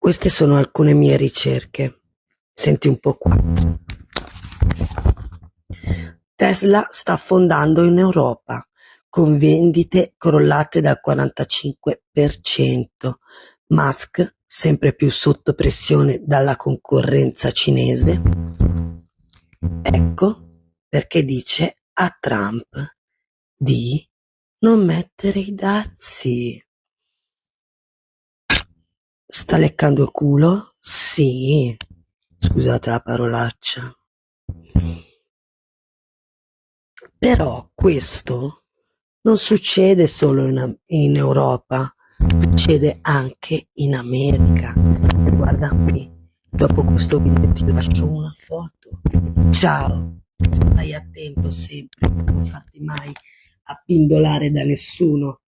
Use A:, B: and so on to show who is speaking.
A: Queste sono alcune mie ricerche. Senti un po' qua. Tesla sta affondando in Europa, con vendite crollate del 45%. Musk, sempre più sotto pressione dalla concorrenza cinese. Ecco perché dice a Trump di non mettere i dazi. Sta leccando il culo? Sì. Scusate la parolaccia. Però questo non succede solo in Europa, succede anche in America. Guarda qui, dopo questo video ti lascio una foto. Ciao, stai attento sempre, non farti mai appindolare da nessuno.